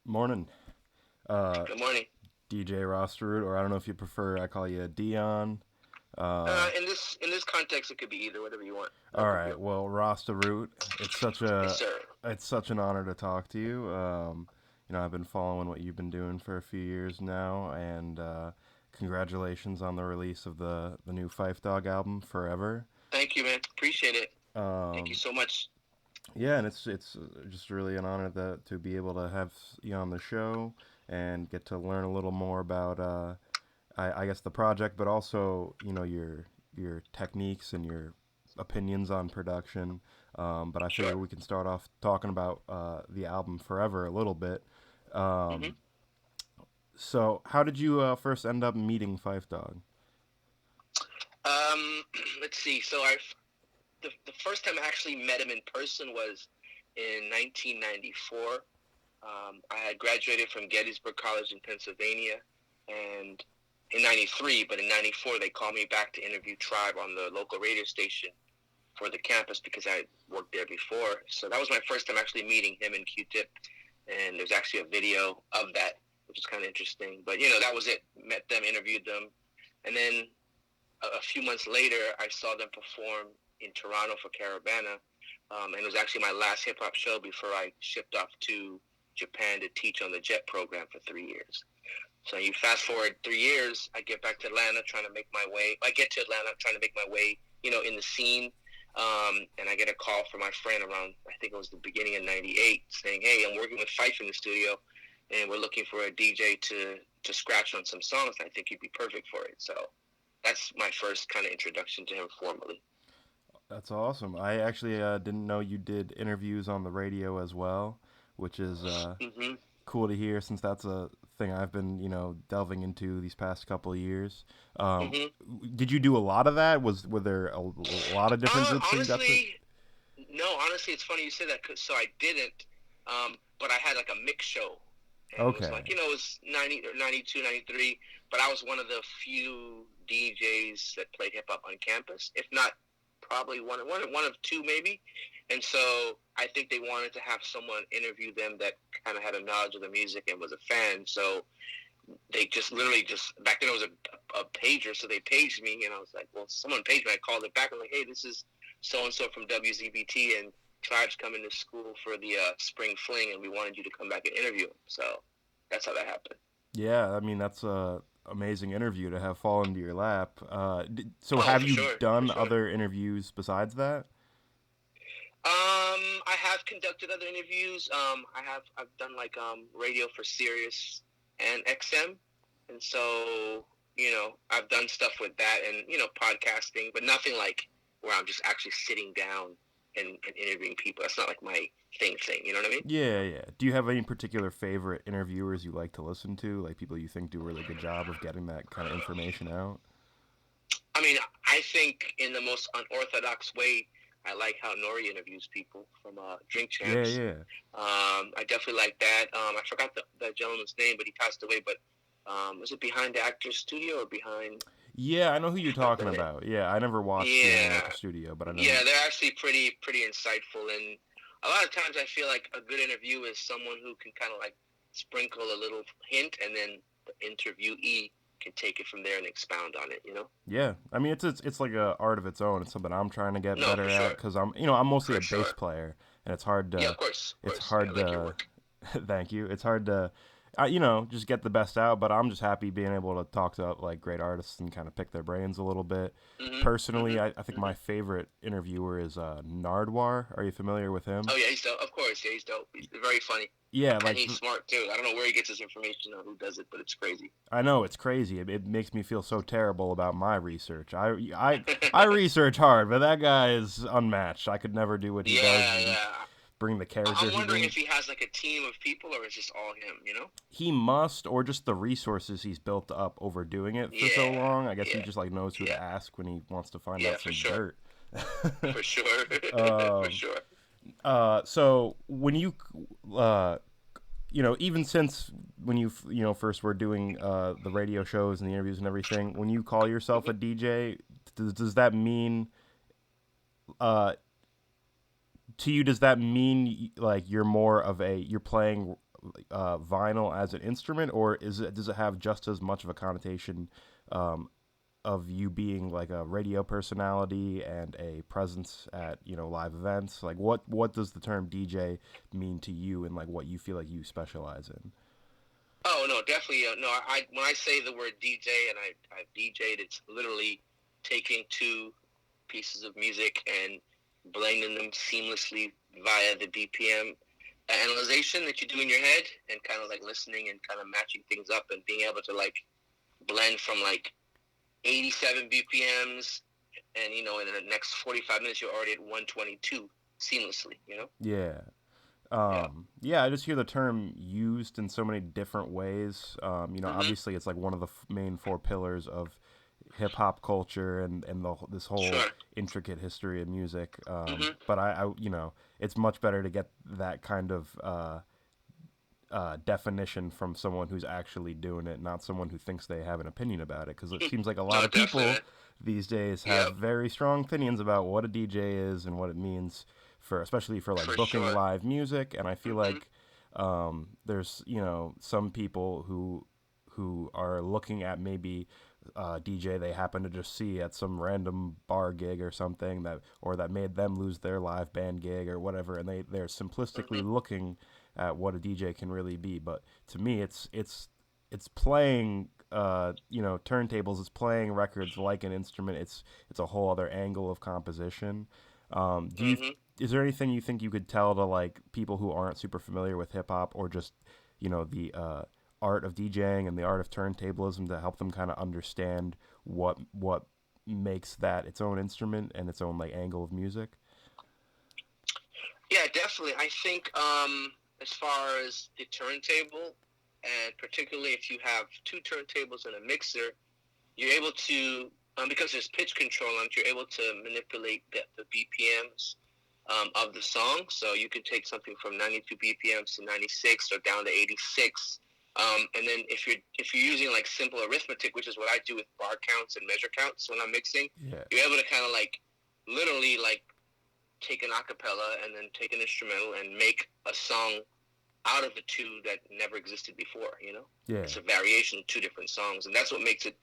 Morning. Uh, Good morning. DJ Rasta Root, or I don't know if you prefer, I call you Dion. In this context, it could be either, whatever you want. No All big right, deal. well, Rasta Root, it's such Yes, a sir. it's such an honor to talk to you. I've been following what you've been doing for a few years now, and congratulations on the release of the new Phife Dawg album, Forever. Thank you, man. Appreciate it. Thank you Um, so much. yeah, and it's just really an honor to be able to have you on the show and get to learn a little more about I guess the project, but also your techniques and your opinions on production. But I Sure. figure we can start off talking about the album Forever a little bit. hmm Um, so, how did you first end up meeting Phife Dawg? let's see. The first time I actually met him in person was in 1994. I had graduated from Gettysburg College in Pennsylvania, and in '93, but in '94 they called me back to interview Tribe on the local radio station for the campus because I worked there before. So that was my first time actually meeting him and Q-Tip, and there's actually a video of that, which is kind of interesting. But that was it. Met them, interviewed them, and then a few months later, I saw them perform in Toronto for Caravana, and it was actually my last hip hop show before I shipped off to Japan to teach on the JET program for 3 years. So you fast forward 3 years, I get back to Atlanta trying to make my way. I get to Atlanta trying to make my way, in the scene. And I get a call from my friend around, I think it was the beginning of '98, saying, "Hey, I'm working with Phife in the studio, and we're looking for a DJ to scratch on some songs. I think you'd be perfect for it." So that's my first kind of introduction to him formally. That's awesome. I actually didn't know you did interviews on the radio as well, which is hmm cool to hear since that's a thing I've been, delving into these past couple of years. Um, hmm did you do a lot of that? Were there a lot of different groups that you got to? Honestly, no. Honestly, it's funny you say that. So I didn't. But I had like a mix show, and it was Okay. like it was 90 or 92, 93. But I was one of the few DJs that played hip hop on campus, if not probably one of two maybe. And so I think they wanted to have someone interview them that kind of had a knowledge of the music and was a fan. So they just literally just back then it was a pager, so they paged me, and I was like, well, someone paged me. I called it back. I'm like, hey, this is so and so from WZBT, and Tribe's coming to school for the spring fling, and we wanted you to come back and interview him. So that's how that happened. Yeah, I mean that's a amazing interview to have fall into your lap. So Oh, have for you sure, for done sure. other interviews besides that? I have conducted other interviews. I've done like radio for Sirius and XM, and so I've done stuff with that and podcasting, but nothing like where I'm just actually sitting down and interviewing people. That's not like my thing. You know what I mean? Yeah, yeah. Do you have any particular favorite interviewers you like to listen to, like people you think do a really good job of getting that kind of information out? I mean, I think in the most unorthodox way, I like how Nori interviews people from Drink Yeah, Champs. yeah. I definitely like that. I forgot the gentleman's name, but he passed away. But was it behind the actor's studio or behind? Yeah, I know who I you're forgot talking the name. about. Yeah, I never watched Behind the Yeah, Actor Studio, but I know who. yeah, they're actually pretty insightful, and a lot of times I feel like a good interview is someone who can kind of like sprinkle a little hint, and then the interviewee can take it from there and expound on it. Yeah, I mean it's like a art of its own. It's something I'm trying to get No, better for at sure, because I'm mostly for a bass sure. player, and it's hard Yeah, to of course, of it's course. I hard like your to work. thank you. It's hard to just get the best out. But I'm just happy being able to talk to like great artists and kind of pick their brains a little bit. Mhm, Personally, mhm, I think my mhm. favorite interviewer is Nardwar. Are you familiar with him? Oh yeah, he's dope. Of course, yeah, he's dope. He's very funny, Yeah, and like he's smart too. I don't know where he gets his information or who does it, but it's crazy. I know it's crazy. It makes me feel so terrible about my research. I research hard, but that guy is unmatched. I could never do what he does Yeah, and yeah. bring the character I'm he wondering brings. if he has like a team of people or it's just all him. He must, or just the resources he's built up over doing it for so Yeah, long. I guess he yeah, just like knows who to yeah, ask when he wants to find yeah, out for some sure, dirt. for sure, for um, sure. so when uh, even since when you first were doing the radio shows and the interviews and everything, when you call yourself a hmm DJ, does that mean uh, to you? Does that mean like you're more of a you're playing vinyl as an instrument, or does it have just as much of a connotation um, of you being like a radio personality and a presence at live events? Like what does the term DJ mean to you, and like what you feel like you specialize in? Oh no, definitely no. I when I say the word DJ and I've DJed, it's literally taking two pieces of music and blending them seamlessly via the BPM analyzation that you do in your head, and kind of like listening and kind of matching things up and being able to like blend from like 87 BPMs, and in the next 45 minutes you're already at 122 seamlessly. Yeah. Yeah. Yeah, I just hear the term used in so many different ways. Mhm. Obviously, it's like one of the main four pillars of hip hop culture and this whole Sure. intricate history of music. Mhm. But it's much better to get that kind of definition from someone who's actually doing it, not someone who thinks they have an opinion about it. Because it seems like a lot No, of definitely, people man. these days have Yep. very strong opinions about what a DJ is and what it means for, especially for like For booking sure. live music. And I feel Mhm. like there's some people who are looking at maybe DJ they happen to just see at some random bar gig or something that made them lose their live band gig or whatever, and they're simplistically Mhm. looking at what a DJ can really be. But to me, it's playing turntables. It's playing records like an instrument. It's a whole other angle of composition. Do you Mhm. Is there anything you think you could tell to like people who aren't super familiar with hip hop, or just the art of DJing and the art of turntablism, to help them kind of understand what makes that its own instrument and its own like angle of music? Yeah, definitely. I think as far as the turntable, and particularly if you have two turntables and a mixer, you're able to, because there's pitch control on it, you're able to manipulate the BPMs of the song. So you can take something from 92 BPMs to 96 or down to 86. And then if you're using like simple arithmetic, which is what I do with bar counts and measure counts when I'm mixing, Yeah, you're able to kind of like literally like take an acapella and then take an instrumental and make a song out of the two that never existed before. yeah, It's a variation of two different songs, and that's what makes it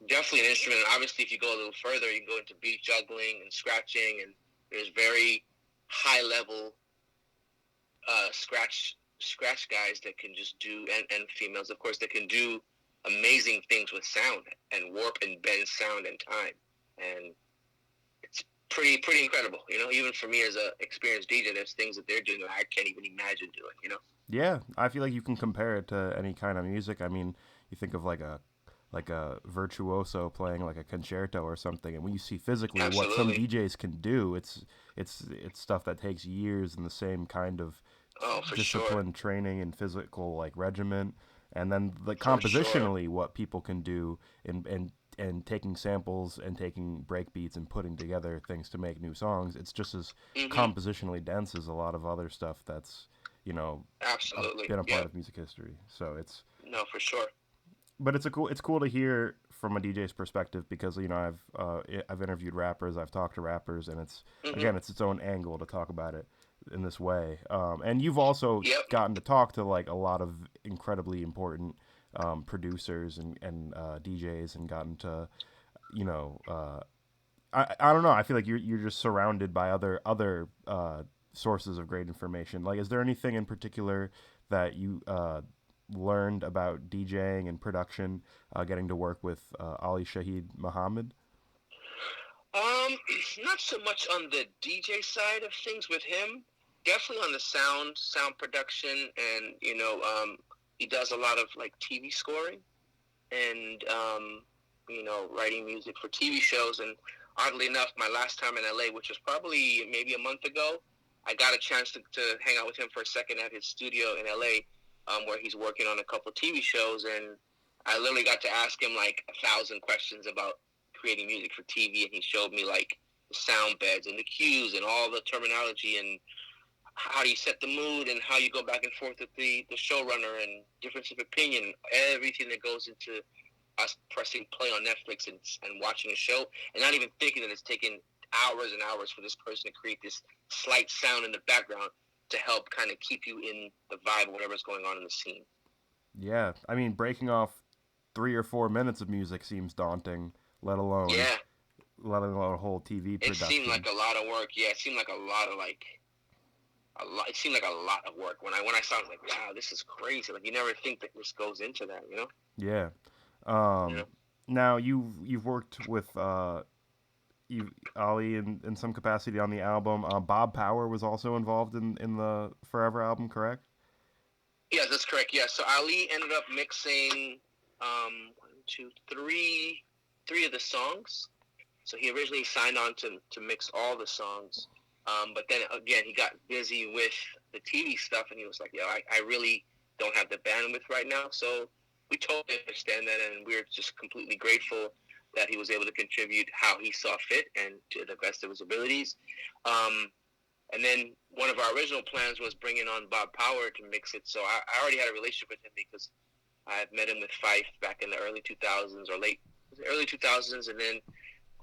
definitely an instrument. And obviously, if you go a little further, you can go into beat juggling and scratching, and there's very high level scratch guys that can just do, and females, of course, that can do amazing things with sound and warp and bend sound and time, and it's pretty incredible. Even for me as a experienced DJ, there's things that they're doing that I can't even imagine doing. yeah. I feel like you can compare it to any kind of music. I mean, you think of like a virtuoso playing like a concerto or something, and when you see physically what some Absolutely. DJs can do, it's stuff that takes years and the same kind of Oh, for sure. discipline, training, and physical like regiment, and then like For sure. compositionally what people can do and taking samples and taking break beats and putting together things to make new songs. It's just as Hmm. compositionally dense as a lot of other stuff that's you know Absolutely. been a part Yep. of music history. So No, for sure. but it's cool to hear from a DJ's perspective, because I've interviewed rappers, I've talked to rappers, and it's Hmm. again it's its own angle to talk about it in this way. And you've also Yep. gotten to talk to like a lot of incredibly important producers and DJs, and gotten to you know I don't know. I feel like you're just surrounded by other sources of great information. Like, is there anything in particular that you learned about DJing and production, getting to work with Ali Shaheed Muhammad? Um, not so much on the DJ side of things with him. Definitely on the sound production, and he does a lot of like TV scoring and writing music for TV shows. And oddly enough, my last time in LA, which was probably maybe a month ago, I got a chance to hang out with him for a second at his studio in LA, where he's working on a couple TV shows, and I literally got to ask him like 1,000 questions about creating music for TV, and he showed me like the sound beds and the cues and all the terminology and how do you set the mood and how you go back and forth with the showrunner and difference of opinion, everything that goes into us pressing play on Netflix and watching a show and not even thinking that it's taken hours and hours for this person to create this slight sound in the background. to help kind of keep you in the vibe of whatever's going on in the scene. Yeah, I mean, breaking off 3 or 4 minutes of music seems daunting, let alone Yeah, let alone a whole TV it seemed production. like a lot of work. Yeah, it seemed like a lot of like a lot. It seemed like a lot of work. When I saw it, I was like, wow, this is crazy. Like you never think that this goes into that, you know? Yeah. You know? Um, Now you've worked with you Ali in some capacity on the album. Bob Power was also involved in the Forever album, correct? Yes, that's correct. Yeah. So Ali ended up mixing one, two, three of the songs. So he originally signed on to mix all the songs. But then again, he got busy with the TV stuff, and he was like, "Yo, I really don't have the bandwidth right now." So we totally understand that, and we're just completely grateful that he was able to contribute how he saw fit and to the best of his abilities. Um, and then one of our original plans was bringing on Bob Power to mix it. So I already had a relationship with him because I had met him with Phife back in the early 2000s or early 2000s, and then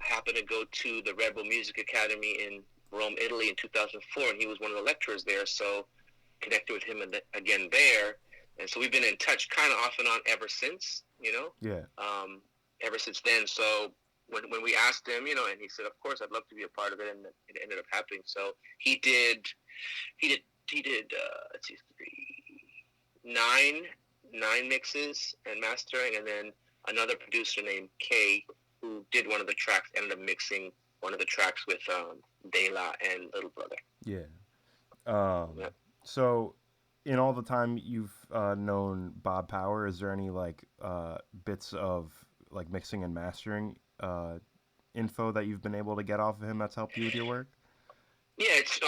I happened to go to the Red Bull Music Academy in Rome, Italy in 2004, and he was one of the lecturers there. So connected with him again there, and so we've been in touch kind of off and on ever since. Yeah. Ever since then. So when we asked him, and he said, of course, I'd love to be a part of it, and it ended up happening. So he did let's see, nine nine mixes and mastering, and then another producer named Kay who did one of the tracks ended up mixing one of the tracks with Dilla and Little Brother. Yeah. Um, Yeah. so, in all the time you've known Bob Power, is there any like bits of like mixing and mastering info that you've been able to get off of him that's helped you with your work? Yeah, it's a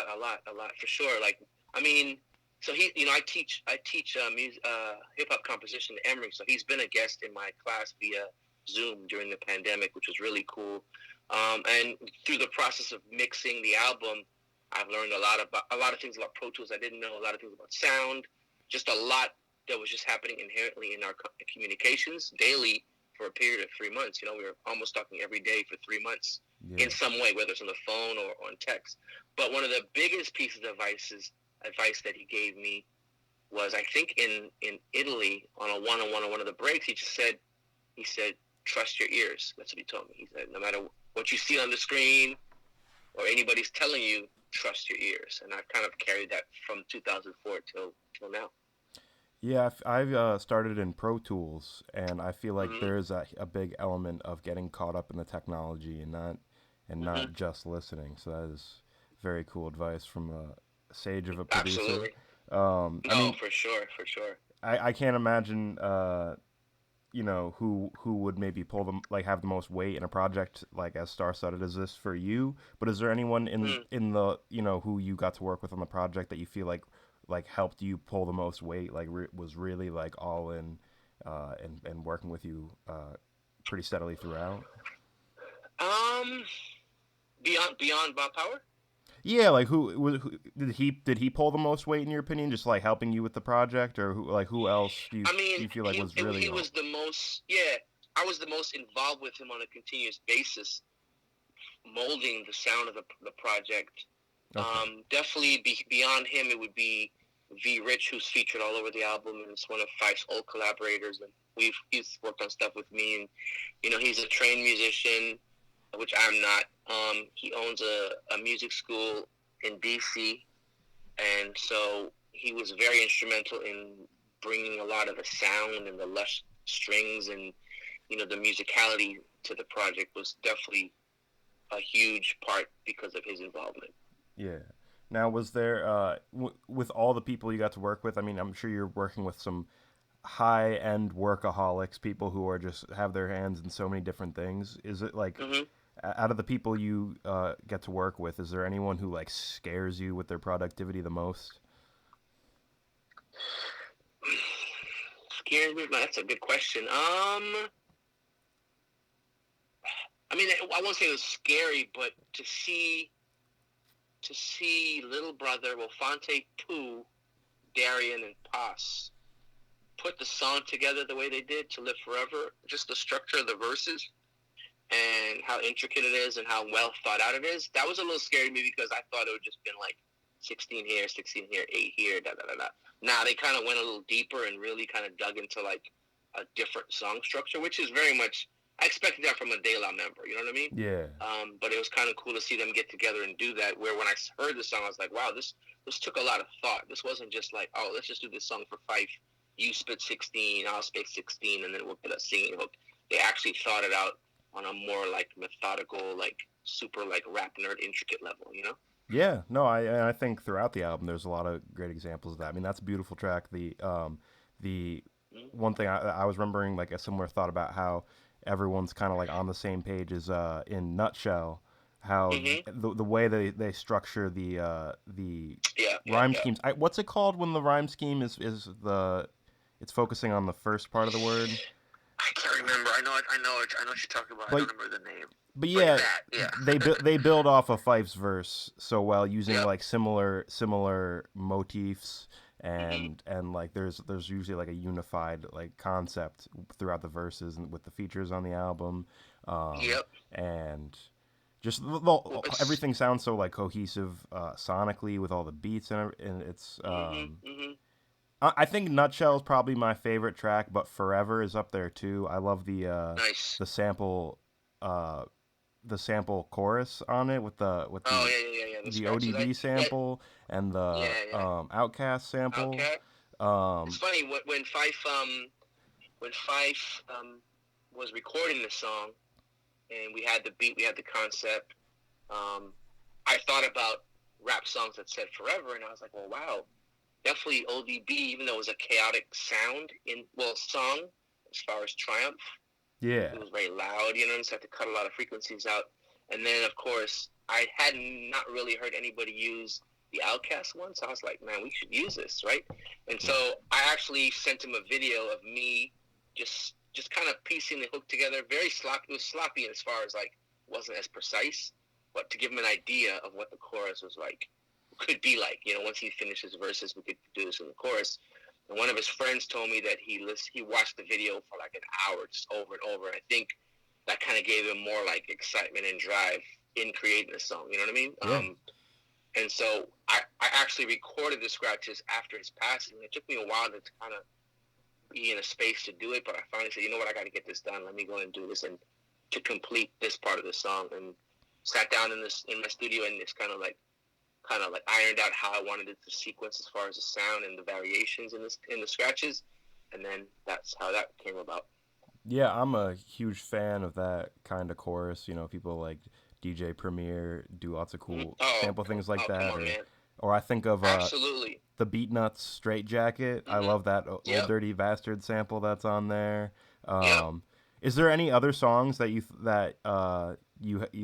lot for sure. Like, I mean, so I teach hip hop composition at Emory. So he's been a guest in my class via Zoom during the pandemic, which was really cool. And through the process of mixing the album, I've learned a lot of things about Pro Tools I didn't know, a lot of things about sound, just a lot that was just happening inherently in our communications daily for a period of 3 months. We were almost talking every day for 3 months Yeah. in some way, whether it's on the phone or on text. But one of the biggest pieces of advice that he gave me was, I think in Italy on a one-on-one on one of the breaks, he said, trust your ears. That's what he told me. He said, no matter what you see on the screen or anybody's telling you, trust your ears. And I've kind of carried that from 2004 till now. Yeah, I've started in Pro Tools, and I feel like Mm-hmm. there is a big element of getting caught up in the technology and Mm-hmm. not just listening. So that is very cool advice from a sage of a producer. Absolutely. I No, mean, for sure, for sure. I can't imagine who would maybe pull them like have the most weight in a project like as star-studded as this for you. But is there anyone Mm. in the who you got to work with on the project that you feel like helped you pull the most weight, like was really like all in and working with you pretty steadily throughout? Um, beyond Bob Power. Yeah, like who did he pull the most weight in your opinion, just like helping you with the project, or who else I do mean, you feel like he was really he all? was the most. Yeah, I was the most involved with him on a continuous basis, molding the sound of the project. Okay. Definitely beyond him, it would be V Rich, who's featured all over the album, and it's one of Fife's old collaborators. And he's worked on stuff with me, and he's a trained musician, which I'm not. He owns a music school in DC, and so he was very instrumental in bringing a lot of the sound and the lush strings and the musicality to the project was definitely a huge part because of his involvement. Yeah. Now, was there with all the people you got to work with? I mean, I'm sure you're working with some high-end workaholics, people who are just have their hands in so many different things. Is it like Mm-hmm. out of the people you get to work with, is there anyone who like scares you with their productivity the most? Scary movement. That's a good question. I mean, I won't say it was scary, but to see Little Brother, Wofante Pooh, Darian, and Paz put the song together the way they did to Live Forever, just the structure of the verses and how intricate it is and how well thought out it is. That was a little scary to me because I thought it would just been like 16 here, 16 here, 8 here, da da da da. Now they kind of went a little deeper and really kind of dug into like a different song structure, which is very much I expected that from a De La member. You know what I mean? Yeah. But it was kind of cool to see them get together and do that. Where when I heard the song, I was like, wow, this took a lot of thought. This wasn't just like, oh, let's just do this song for Phife. You spit 16, I'll spit 16, and then we'll get a singing hook. They actually thought it out on a more like methodical, like super like rap nerd intricate level. You know? Yeah, no, I think throughout the album there's a lot of great examples of that. I mean, that's a beautiful track. The Mm-hmm. one thing I was remembering like a similar thought about how everyone's kind of like on the same page is in Nutshell, how Mm-hmm. the way they structure the Yeah, yeah, rhyme yeah. schemes. What's it called when the rhyme scheme is the it's focusing on the first part of the word? I can't remember. I know what you're talking about. I But don't remember the name. but But yeah, that, they yeah. build off of Fife's verse so well using Yep. like similar motifs Mm-hmm. and like there's usually like a unified like concept throughout the verses and with the features on the album, Yep. and just Well, it's everything sounds so like cohesive sonically with all the beats and it's mm-hmm. Mm-hmm. I think Nutshell is probably my favorite track, but Forever is up there too. I love Nice. the sample uh, the sample chorus on it with Oh yeah, yeah, yeah, yeah. The the scratches. ODB Yeah, sample and the yeah, yeah. Outcast sample. Okay. It's Um, funny when Fife was recording the song and we had the beat, we had the concept. Um, I thought about rap songs that said forever, and I was like, well, wow, definitely ODB, even though it was a chaotic sound in song as far as Triumph. yeah, It was very loud, you know, so I had to cut a lot of frequencies out. And then, of course, I had not really heard anybody use the Outcast one, so I was like, man, we should use this, right? And yeah, so I actually sent him a video of me just kind of piecing the hook together. Very sloppy. It was sloppy as far as like wasn't as precise, but to give him an idea of what the chorus was like, could be like. You know, once he finishes verses, we could do this in the chorus. And one of his friends told me that he watched the video for like an hour, just over and over. And I think that kind of gave him more like excitement and drive in creating the song. You know what I mean? yeah, And so I actually recorded the scratches after his passing. It took me a while to kind of be in a space to do it, but I finally said, you know what, I got to get this done. Let me go and do this, and to complete this part of the song, and sat down in my studio and just kind of like ironed out how I wanted it to sequence as far as the sound and the variations in the scratches, and then that's how that came about. yeah. I'm a huge fan of that kind of chorus. You know, people like DJ Premier do lots of Mm-hmm. cool sample things like Come that, on, man! or I think of Absolutely. the Beatnuts Straight Jacket. I Mm-hmm. love that Old Yep. Dirty Bastard sample that's on there. Yep. Is there any other songs that you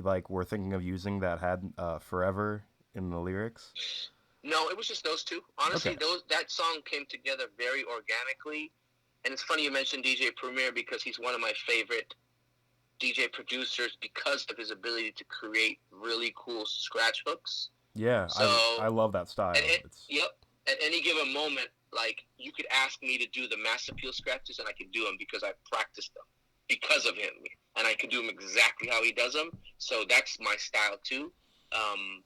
like were thinking of using that had Forever in the lyrics? No, it was just those two. Okay. Honestly, those that song came together very organically. And it's funny you mentioned DJ Premier because he's one of my favorite DJ producers because of his ability to create really cool scratch hooks. Yeah, I So, love that and style. it, It's yep, at any given moment, like you could ask me to do the Mass Appeal scratches, and I could do them because I practiced them because of him, and I could do them exactly how he does them. So that's my style too. Um,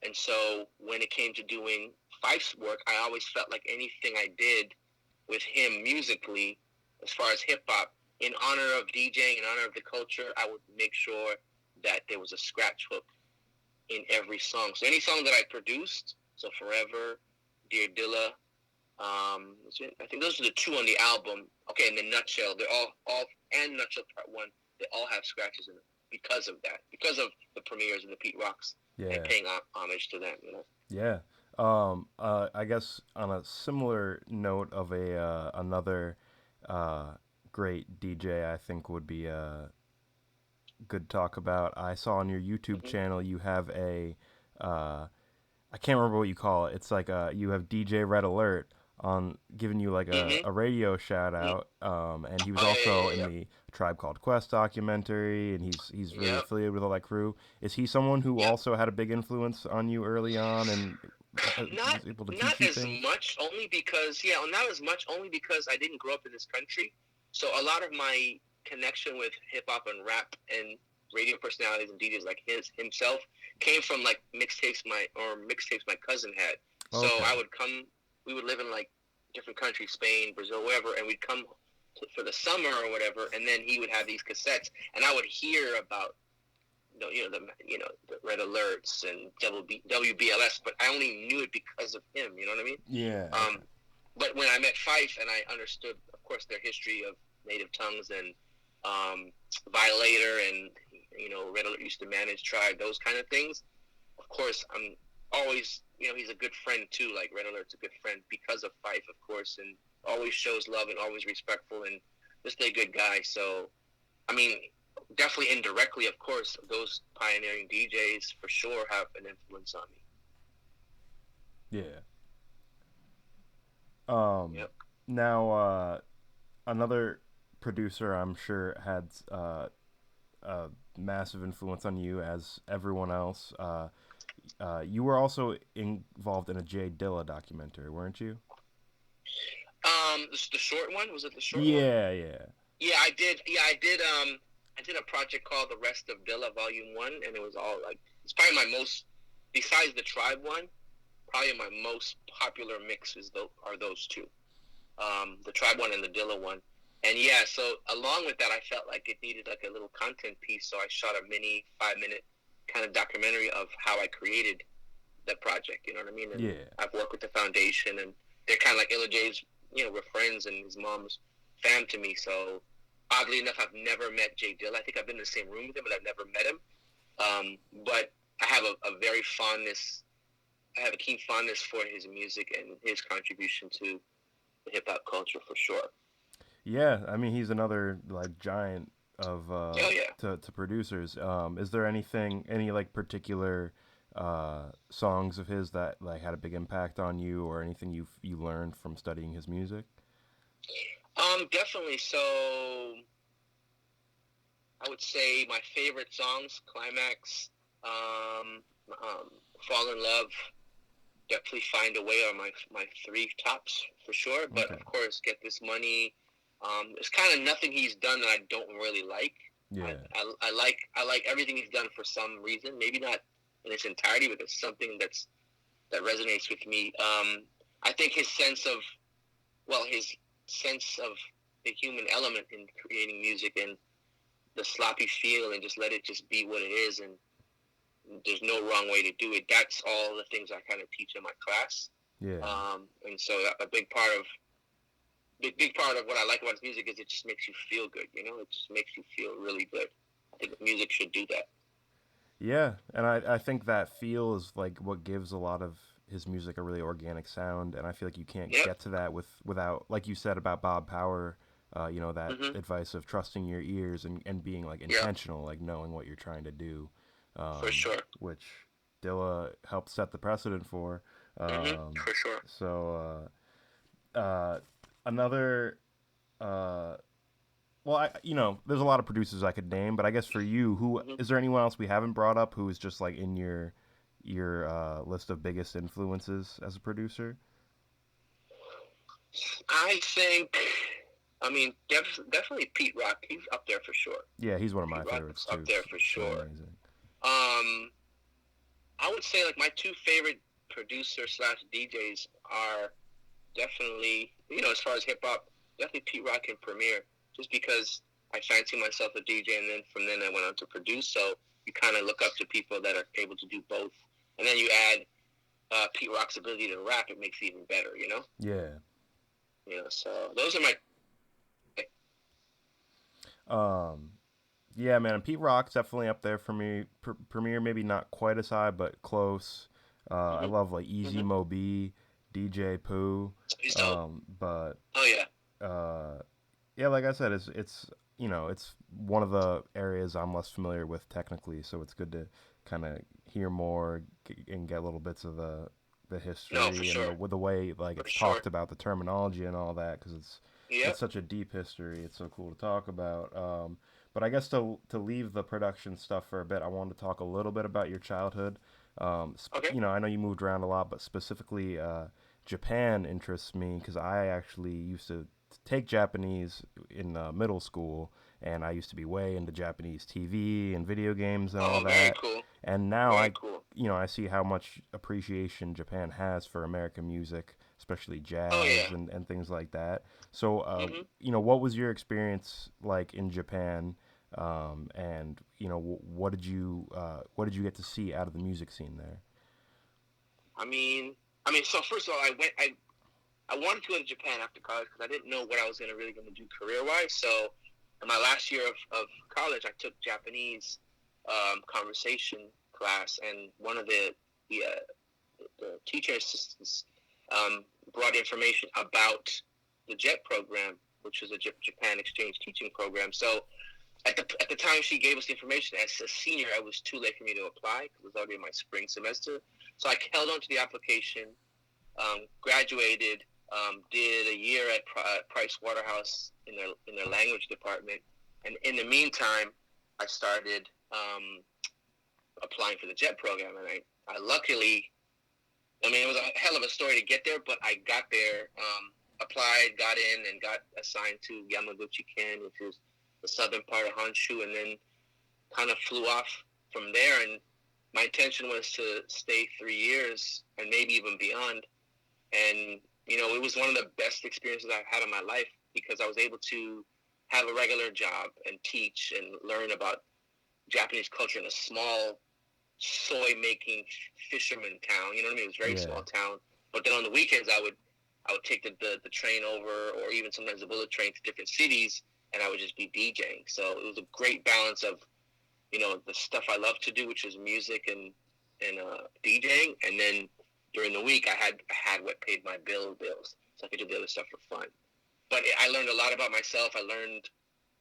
and so when it came to doing Fife's work, I always felt like anything I did with him musically, as far as hip hop, in honor of DJing, in honor of the culture, I would make sure that there was a scratch hook in every song. So any song that I produced, so Forever, Dear Dilla, I think those are the two on the album. Okay, in the Nutshell, they're all and Nutshell Part One, they all have scratches in it because of that, because of the premieres and the Pete Rocks, and yeah, paying homage to them. You know. yeah. I guess on a similar note of a another uh, great DJ, I think would be good to talk about. I saw on your YouTube Mm-hmm. channel you have a uh, I can't remember what you call it. It's like you have DJ Red Alert on giving you like Mm-hmm. a radio shout Mm-hmm. out. And he was Oh also yeah, in yeah, the Tribe Called Quest documentary, and he's yeah, really yeah. affiliated with all that crew. Is he someone who Yep. also had a big influence on you early on and Not was able to not teach you as things? much, only because not as much, only because I didn't grow up in this country. So a lot of my connection with hip hop and rap and radio personalities and DJs like himself came from like mixtapes my cousin had. So Okay. I would come. We would live in like different countries, Spain, Brazil, wherever, and we'd come for the summer or whatever, and then he would have these cassettes, and I would hear about the red alerts and WBLS, but I only knew it because of him. You know what I mean? Yeah. But when I met Phife and I understood, of course, their history of native tongues and Violator and Red Alert used to manage Tribe, those kind of things. Of course, I'm always he's a good friend too. Like Red Alert's a good friend because of Phife, of course, and always shows love and always respectful and just a good guy. So, I mean, definitely indirectly, of course, those pioneering DJs for sure have an influence on Yeah. me. Yep. Now, another producer I'm sure had a massive influence on you, as everyone else. You were also involved in a Jay Dilla documentary, weren't you? The short one, was it the short one? Yeah, yeah. Yeah, I did. Yeah, I did. I did a project called The Rest of Dilla Volume One, and it was all like it's probably my most, besides the Tribe one, probably my most popular mixes though are those two, the Tribe one and the Dilla one. And yeah, so along with that, I felt like it needed like a little content piece, so I shot a mini 5 minute kind of documentary of how I created that project. You know what I mean? And Yeah. I've worked with the foundation, and they're kind of like Illa J's. We're friends, and his mom's fam to me. So oddly enough, I've never met Jay Dilla. I think I've been in the same room with him, but I've never met him. But I have a very fondness. I have a keen fondness for his music and his contribution to the hip hop culture for sure. Yeah, I mean he's another like giant of Oh yeah. to producers. Is there any like particular songs of his that like had a big impact on you, or anything you learned from studying his music? Definitely. So I would say my favorite songs: Climax, um, Fall in Love, definitely Find a Way are my three tops for sure. But Okay. of course, Get This Money. There's kind of nothing he's done that I don't really like. I, Yeah. I like everything he's done for some reason. Maybe not in its entirety, but there's something that resonates with me. I think his sense of the human element in creating music and the sloppy feel and just let it just be what it is, and there's no wrong way to do it. That's all the things I kind of teach in my class. Yeah. And so a big part of what I like about his music is it just makes you feel good. It just makes you feel really good. I think music should do that. Yeah, and I think that feel is like what gives a lot of his music a really organic sound, and I feel like you can't Yep. get to that without, like you said about Bob Power, that Mhm. advice of trusting your ears and being like Yeah. intentional, like knowing what you're trying to do, For sure. which Dilla helped set the precedent for. Um, For sure. so another uh, well, there's a lot of producers I could name, but I guess for you, who Mhm. is there anyone else we haven't brought up who is just like in your list of biggest influences as a producer? I think, I mean, definitely Pete Rock. He's up there for sure. Yeah, he's one of my Pete favorites Rock's up too. there for So sure. amazing. Um, I would say like my two favorite producers slash DJs are definitely, as far as hip hop, definitely Pete Rock and Premier, just because I fancy myself a DJ, and then from then I went on to produce. So you kind of look up to people that are able to do both, and then you add Pete Rock's ability to rap, it makes it even better. Yeah. So those are my. Um, yeah, man. Pete Rock's definitely up there for me. Premier maybe not quite as high, but close. I Mhm. love like Easy Mhm. Mo B, DJ Pooh. He's dope. But Oh yeah. uh, yeah, like I said, it's one of the areas I'm less familiar with technically, so it's good to kind of hear more and get little bits of the No, for history and sure. with the way like For it's sure. talked about, the terminology and all that, because it's Yep. such a deep history. It's so cool to talk about. But I guess to leave the production stuff for a bit, I wanted to talk a little bit about your childhood. Okay. I know you moved around a lot, but specifically Japan interests me because I actually used to take Japanese in middle school, and I used to be way into Japanese TV and video games and all Oh, very that. cool. And now Very cool. I see how much appreciation Japan has for American music, especially Oh jazz yeah. and things like that. So, Mhm. what was your experience like in Japan? And what did you get to see out of the music scene there? I mean, So first of all, I wanted to go to Japan after college because I didn't know what I was going to do career wise. So in my last year of college, I took Japanese conversation class, and one of the teacher assistants brought information about the JET program, which is a Japan exchange teaching program. So at the time she gave us the information, as a senior, it was too late for me to apply because it was already my spring semester. So I held on to the application, graduated, did a year at Price Waterhouse in their language department, and in the meantime, I started applying for the JET program, and I luckily, it was a hell of a story to get there, but I got there, applied, got in, and got assigned to Yamaguchi-ken, which is the southern part of Honshu, and then kind of flew off from there. And my intention was to stay 3 years and maybe even beyond. And it was one of the best experiences I've had in my life because I was able to have a regular job and teach and learn about Japanese culture in a small soy making fisherman town. You know what I mean? It was a very Yeah. small town. But then on the weekends, I would take the train over, or even sometimes the bullet train to different cities, and I would just be DJing. So it was a great balance of the stuff I love to do, which is music and DJing, and then during the week I had what paid my bills, so I could do the other stuff for fun. But I learned a lot about myself. I learned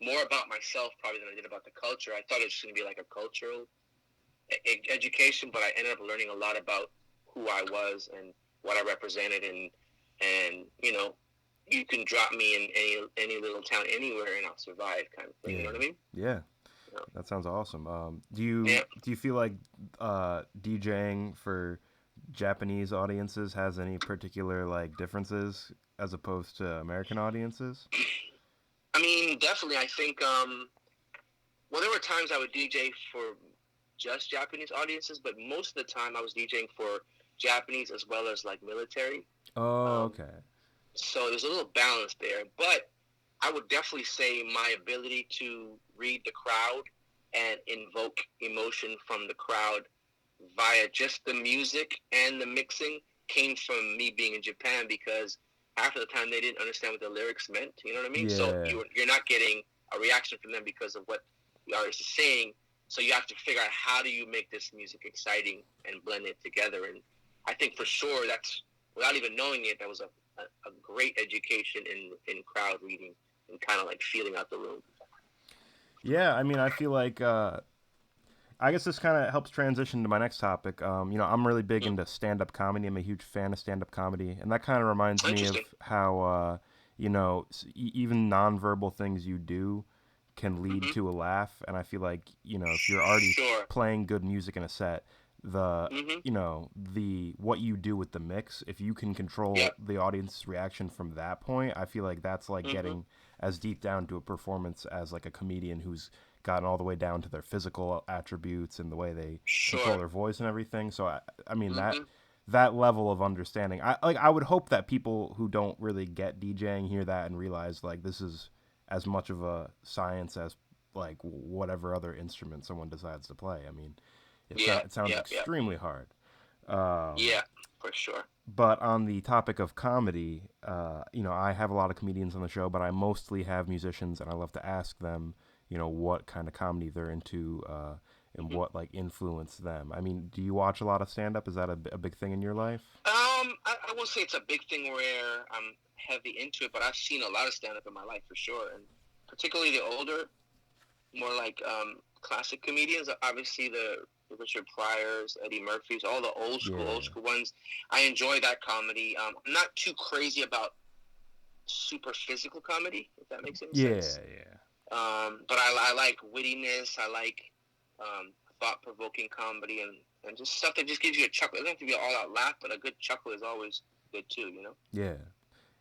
more about myself probably than I did about the culture. I thought it was just going to be like a cultural education, but I ended up learning a lot about who I was and what I represented, and you can drop me in any little town anywhere and I'll survive, kind of thing. You know Yeah. what I mean? Yeah. Yeah. That sounds awesome. Do Yeah. you feel like DJing for Japanese audiences has any particular like differences as opposed to American audiences? Definitely. I think. Well, there were times I would DJ for just Japanese audiences, but most of the time I was DJing for Japanese as well as like military. Oh, Um, okay. so there's a little balance there, but I would definitely say my ability to read the crowd and invoke emotion from the crowd via just the music and the mixing came from me being in Japan because half of the time they didn't understand what the lyrics meant. You know what I mean? So Yeah. you're not getting a reaction from them because of what the artist is saying. So you have to figure out how do you make this music exciting and blend it together. And I think for sure that's without even knowing it, that was a great education in crowd reading and kind of like feeling out the room. Yeah, I feel like I guess this kind of helps transition to my next topic. I'm really big Mm. into stand-up comedy. I'm a huge fan of stand-up comedy, and that kind of reminds me of Interesting. how even nonverbal things you do can lead Mm-hmm. to a laugh. And I feel like if you're already Sure. playing good music in a set, the Mm-hmm. the what you do with the mix, if you can control Yep. the audience's reaction from that point, I feel like that's like Mm-hmm. getting as deep down to a performance as like a comedian who's gotten all the way down to their physical attributes and the way they control Sure. their voice and everything. So I mean Mm-hmm. that level of understanding. I would hope that people who don't really get DJing hear that and realize like this is as much of a science as like whatever other instrument someone decides to play. I mean, Yeah. it sounds Yeah. Yeah. extremely hard. Um, Yeah. For sure. but on the topic of comedy, I have a lot of comedians on the show, but I mostly have musicians, and I love to ask them, what kind of comedy they're into, and Mm-hmm. what like influenced them. I mean, do you watch a lot of stand up? Is that a big thing in your life? I won't say it's a big thing where I'm heavy into it, but I've seen a lot of stand up in my life for sure, and particularly the older, more like classic comedians. Obviously, the Richard Pryors, Eddie Murphys, all the Yeah, old school ones. I enjoy that comedy. I'm not too crazy about super physical comedy, if that makes any yeah, sense. yeah, But I like wittiness. I like thought provoking comedy and just stuff that just gives you a chuckle. It doesn't have to be an all out laugh, but a good chuckle is always good too. You know. yeah.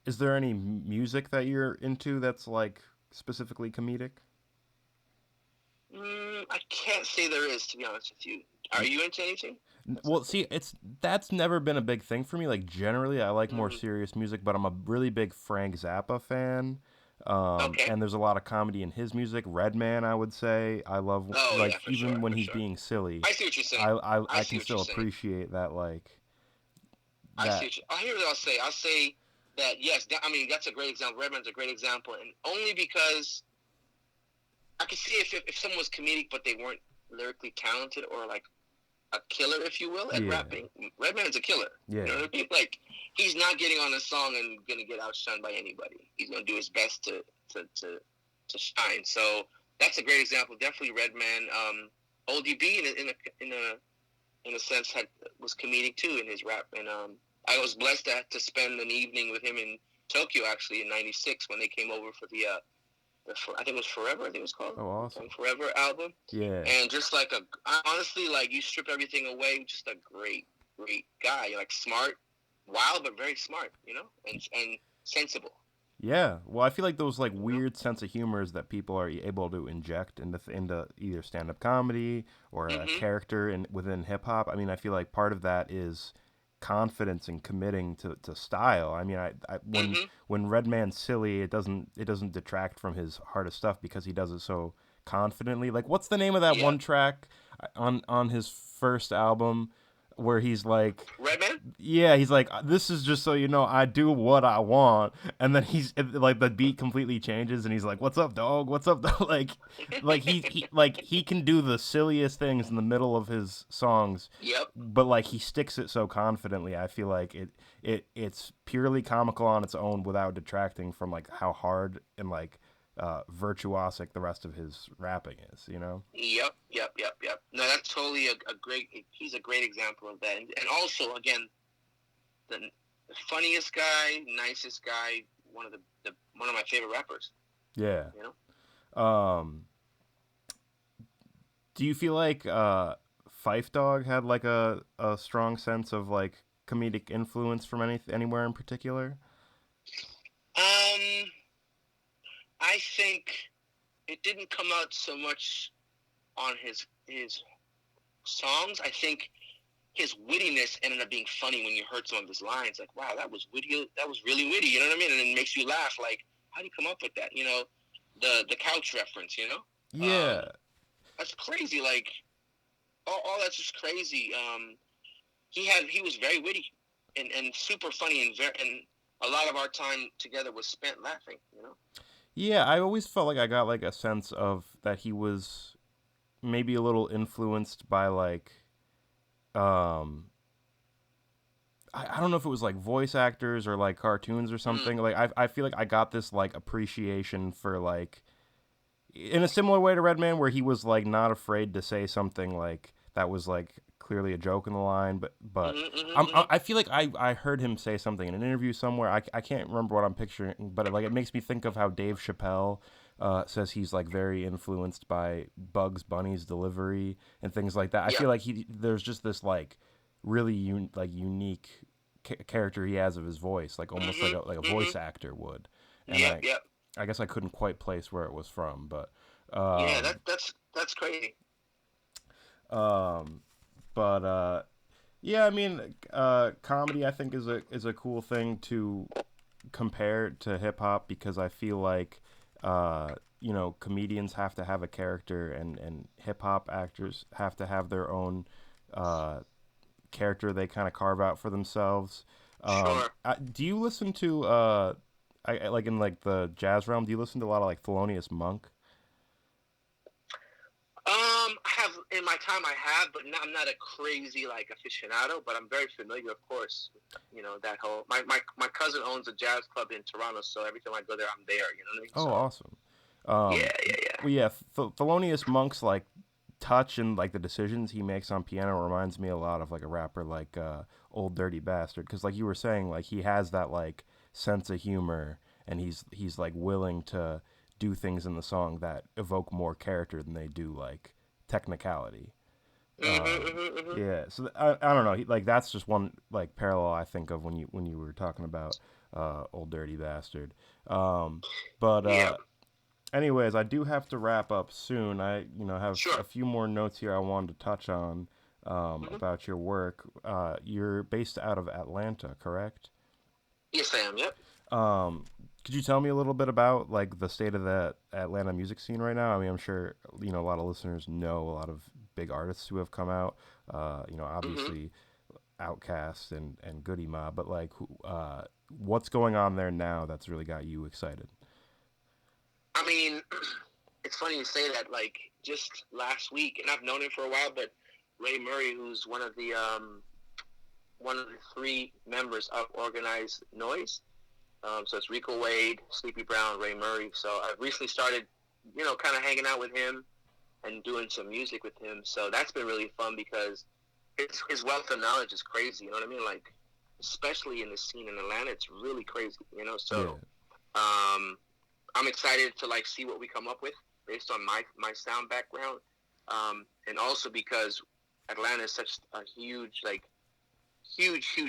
Is there any music that you're into that's like specifically comedic? I can't say there is, to be honest with you. Are you into anything? That's Well, not see, that's never been a big thing for me. Like generally, I like more mm, serious music, but I'm a really big Frank Zappa fan. okay. And there's a lot of comedy in his music. Redman, I would say, I love Oh like yeah, for even sure, when for he's sure. being silly, I see what you're saying. I I see can what you're still saying. appreciate that I see that what you. I hear what I'll say. I'll say that yes. I mean, that's a great example. Redman's a great example, and only because I can see if someone was comedic but they weren't lyrically talented or like a killer, if you will, at yeah rapping. Redman's a killer. You know yeah what I mean? Like he's not getting on a song and gonna get outshined by anybody. He's gonna do his best to shine. So that's a great example. Definitely Redman. ODB in a sense was comedic too in his rap, and I was blessed to spend an evening with him in Tokyo actually in '96 when they came over for I think it was Forever. I think it was called oh awesome Forever album, yeah and just like honestly, like you strip everything away, just a great guy. You're like smart, wild but very smart, and sensible. yeah. Well, I feel like those like You know? weird sense of humors that people are able to inject into either stand up comedy or a Mhm. character within hip hop. I mean, I feel like part of that is confidence and committing to style. I mean, Mhm. when Redman's silly, it doesn't detract from his hardest stuff because he does it so confidently. Like, what's the name of that Yeah. one track on his first album where he's like, Redman. yeah, he's like, this is just so you know, I do what I want, and then like the beat completely changes, and he's like, "What's up, dog? What's up, dog?" He can do the silliest things in the middle of his songs, Yep. but like he sticks it so confidently. I feel like it's purely comical on its own without detracting from like how hard and like virtuosic the rest of his rapping is. You know? Yep. No, that's totally a great. He's a great example of that, and also again, the funniest guy, nicest guy, one of my favorite rappers. Yeah. You know. Um, Do you feel like Phife Dawg had like a strong sense of like comedic influence from anywhere in particular? Um, I think it didn't come out so much on his songs. I think his wittiness ended up being funny when you heard some of his lines. Like, wow, that was witty. That was really witty. You know what I mean? And it makes you laugh. Like, how do you come up with that? The couch reference. Yeah, That's crazy. Like, all that's just crazy. He was very witty and super funny and a lot of our time together was spent laughing. yeah. I always felt like I got like a sense of that he was maybe a little influenced by like um I don't know if it was like voice actors or like cartoons or Mm, something. Like I feel like I got this like appreciation for like in a similar way to Redman, where he was like not afraid to say something like that was like clearly a joke in the line, but I feel like I heard him say something in an interview somewhere. I can't remember what I'm picturing, but it makes me think of how Dave Chappelle says he's like very influenced by Bugs Bunny's delivery and things like that. I yep. feel like there's just this like really unique character he has of his voice, like almost Mhm. like a voice Mhm. actor would, and Yep. Yep. I guess I couldn't quite place where it was from, Yeah. um, That's crazy. um, but yeah, I mean, comedy I think is a cool thing to compare to hip hop because I feel like comedians have to have a character and hip hop actors have to have their own uh, character they kind of carve out for themselves. Sure. Do you listen to like in like the jazz realm? Do you listen to a lot of like Thelonious Monk? I have in my time I have, but I'm not a crazy like aficionado, but I'm very familiar, of course. That whole my cousin owns a jazz club in Toronto, so every time I go there, I'm there. You know what I mean? Oh, So awesome. Um, yeah. well, yeah, Thelonious Monk's like touch and like the decisions he makes on piano reminds me a lot of like a rapper like Old Dirty Bastard because like you were saying like he has that like sense of humor and he's like willing to do things in the song that evoke more character than they do like technicality. Mhm. Yeah, so I don't know. Like that's just one like parallel I think of when you were talking about Old Dirty Bastard. Um, but Yeah. Anyways, I do have to wrap up soon. I, have Sure. a few more notes here I wanted to touch on Hmm. about your work. You're based out of Atlanta, correct? Yes, I am. Yep. Um, could you tell me a little bit about like the state of the Atlanta music scene right now? I mean, I'm sure a lot of listeners know a lot of big artists who have come out. Hmm. Obviously Outkast and Goody Mob, but like, what's going on there now that's really got you excited? I mean, it's funny you say that. Like just last week, and I've known him for a while, but Ray Murray, who's one of the three members of Organized Noise. So it's Rico Wade, Sleepy Brown, Ray Murray. So I've recently started, kind of hanging out with him and doing some music with him. So that's been really fun because his wealth of knowledge is crazy. You know what I mean? Like, especially in the scene in Atlanta, it's really crazy. Yeah, So um, I'm excited to like see what we come up with based on my sound background, and also because Atlanta is such a huge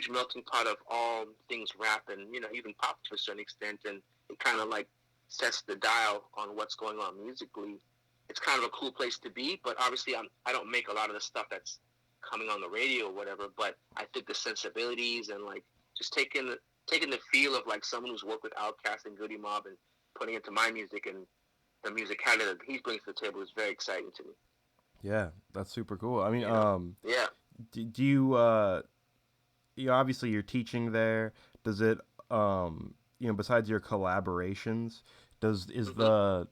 melting pot of all things rap and even pop to a certain extent, and it kind of like sets the dial on what's going on musically. It's kind of a cool place to be, but obviously I don't make a lot of the stuff that's coming on the radio or whatever. But I think the sensibilities and like just taking the feel of like someone who's worked with Outkast and Goody Mob and putting it to my music and the musicality that he brings to the table is very exciting to me. yeah, that's super cool. I mean, You know? Yeah. do you obviously you're teaching there. Does it besides your collaborations, does Hmm.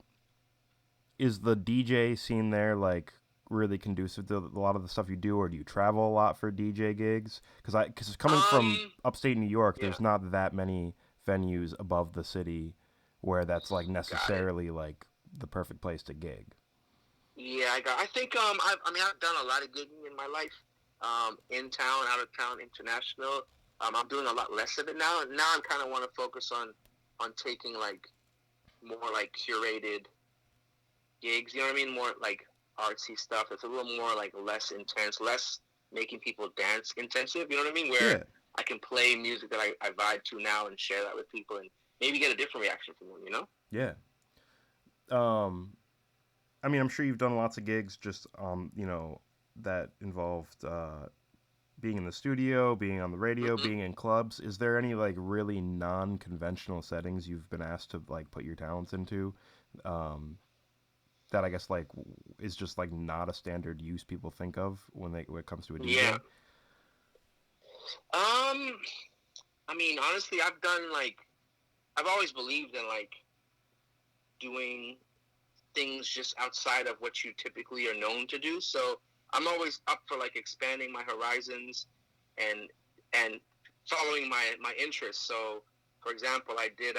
is the DJ scene there like really conducive to a lot of the stuff you do, or do you travel a lot for DJ gigs? Because coming from Um. upstate New York, Yeah. there's not that many venues above the city where that's like Got it. necessarily like the perfect place to gig. Yeah, I got. I think I mean I've done a lot of gigging in my life, in town, out of town, international. I'm doing a lot less of it now. Now I'm kind of want to focus on taking like more like curated gigs. You know what I mean? More like artsy stuff. It's a little more like less intense, less making people dance intensive. You know what I mean? Where Yeah, I can play music that I vibe to now and share that with people and maybe get a different reaction from them. yeah. Um, I mean, I'm sure you've done lots of gigs just that involved being in the studio, being on the radio, Hmm. being in clubs. Is there any like really non-conventional settings you've been asked to like put your talents into? Um, that I guess like is just like not a standard use people think of when it comes to a Yeah. DJ. Um. I mean, honestly, I've always believed in like doing things just outside of what you typically are known to do. So I'm always up for like expanding my horizons and and following my interests. So for example, I did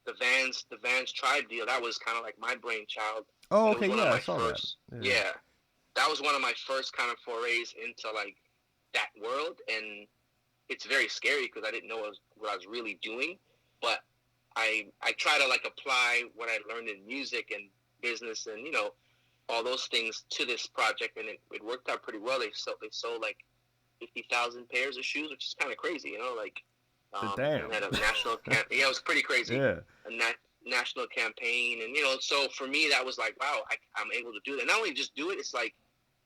the Vans Tribe deal. That was kind of like my brainchild, Oh, and it okay, was one of yeah, I my saw that. first. Yeah, Yeah, that was one of my first kind of forays into like that world, and it's very scary because I didn't know what I was really doing, but I try to like apply what I learned in music and business and all those things to this project, and it worked out pretty well. They sold like 50,000 pairs of shoes, which is kind of crazy, like the and damn. had a national yeah, it was pretty crazy, Yeah, a national campaign, and so for me that was like wow, I'm able to do that. Not only just do it, it's like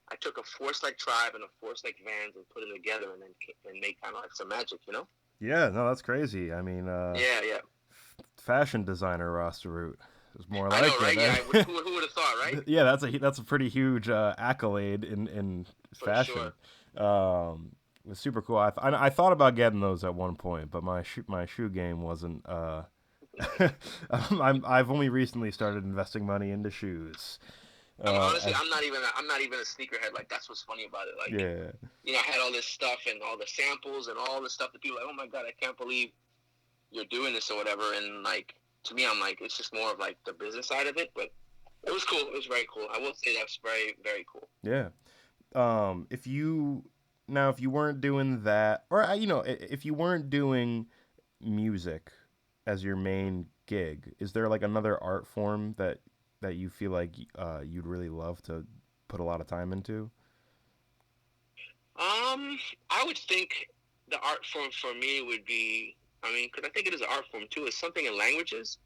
I took a force like Tribe and a force like Vans and put them together and then made kind of like some magic. yeah, no, that's crazy. I mean, Yeah, yeah. fashion designer Rasta Root is more I know, like it. right? Yeah, who would have thought, right? Yeah, that's a pretty huge accolade in For fashion. sure. It was super cool. I thought about getting those at one point, but my shoe game wasn't. I've only recently started investing money into shoes. I'm honestly, As I'm not even a sneakerhead. Like that's what's funny about it. Like, yeah, I had all this stuff and all the samples and all the stuff that people are like, oh my god, I can't believe you're doing this or whatever. And like to me, I'm like, it's just more of like the business side of it. But it was cool. It was very cool. I will say that's very very cool. yeah. If you now if you weren't doing that, or if you weren't doing music as your main gig, is there like another art form that you feel like you'd really love to put a lot of time into? I would think the art form for me would be, I mean, because I think it is an art form too. Is something in languages.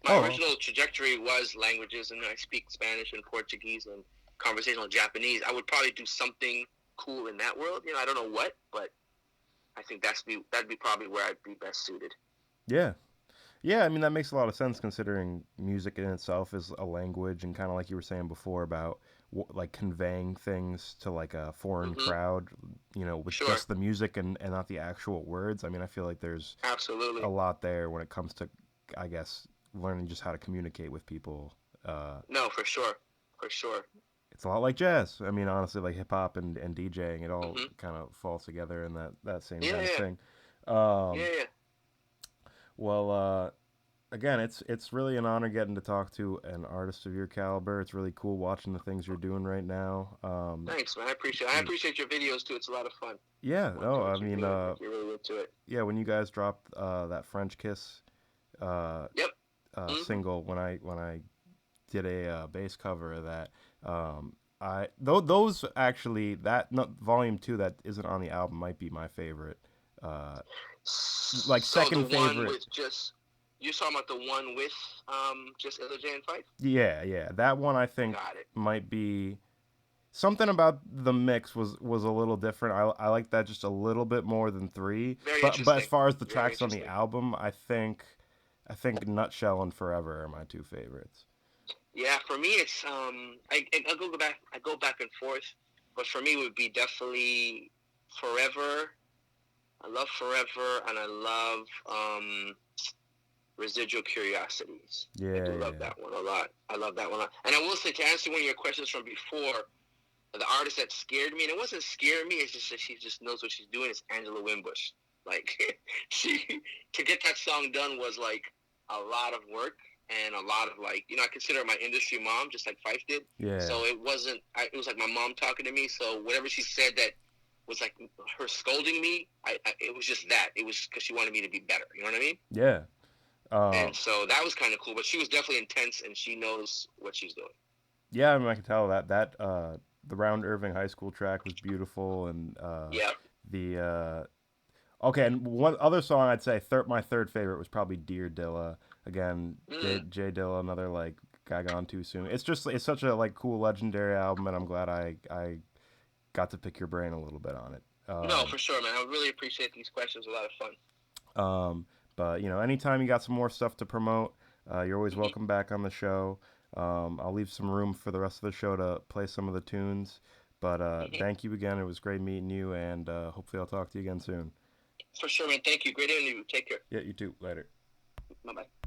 My Oh, original trajectory was languages, and I speak Spanish and Portuguese and conversational Japanese. I would probably do something cool in that world. I don't know what, but I think that'd be probably where I'd be best suited. yeah. Yeah, I mean that makes a lot of sense considering music in itself is a language, and kind of like you were saying before about like conveying things to like a foreign Mm-hmm. crowd, with Sure. just the music and not the actual words. I mean, I feel like there's a Absolutely. lot there when it comes to, I guess, learning just how to communicate with people. Uh, No, for sure. For sure. it's a lot like jazz. I mean, honestly, like hip hop and DJing, it all Mm-hmm. kind of falls together in that same Yeah, kind of yeah. thing. Yeah, Um, yeah. well, again, it's really an honor getting to talk to an artist of your caliber. It's really cool watching the things you're doing right now. Thanks, man. I appreciate your videos too. It's a lot of fun Yeah, no, watching I what you're mean, doing. Like you're really into it. yeah, when you guys dropped that French Kiss uh, Yep. Mm-hmm. single, when I did a bass cover of that, those actually that no, volume two that isn't on the album might be my favorite. Uh, like So the second one favorite. with just you're talking about the one with just Illa J and Fife? Yeah, yeah, that one I think Got it. might be something about the mix was a little different. I like that just a little bit more than three. Very But as interesting. far as the Very tracks on the interesting. album, I think Nutshell and Forever are my two favorites. Yeah, for me it's I go back and forth, but for me it would be definitely Forever. I love Forever, and I love Residual Curiosities. I Yeah, do love yeah, that one a lot. I love that one a lot. And I will say, to answer one of your questions from before, the artist that scared me, and it wasn't scare me, it's just that she just knows what she's doing, is Angela Wimbush. Like, she, to get that song done was like a lot of work and a lot of like, I consider her my industry mom, just like Fife did. yeah, So it was like my mom talking to me. So whatever she said that was like her scolding me, it was just that. It was because she wanted me to be better. You know what I mean? yeah. And Um, so that was kind of cool. But she was definitely intense, and she knows what she's doing. yeah. I mean, I can tell that the Round Irving High School track was beautiful, and Yeah. the okay. And one other song I'd say my third favorite was probably Dear Dilla. Again, Mm. J Dilla, another like guy gone too soon. It's such a like cool legendary album, and I'm glad I got to pick your brain a little bit on it. No, for sure, man. I really appreciate these questions. A lot of fun. Um, but anytime you got some more stuff to promote, you're always Hmm. welcome back on the show. I'll leave some room for the rest of the show to play some of the tunes. But Hmm. thank you again. It was great meeting you, and hopefully I'll talk to you again soon. For sure, man. Thank you. Great interview. Take care. Yeah, you too. Later. Bye bye.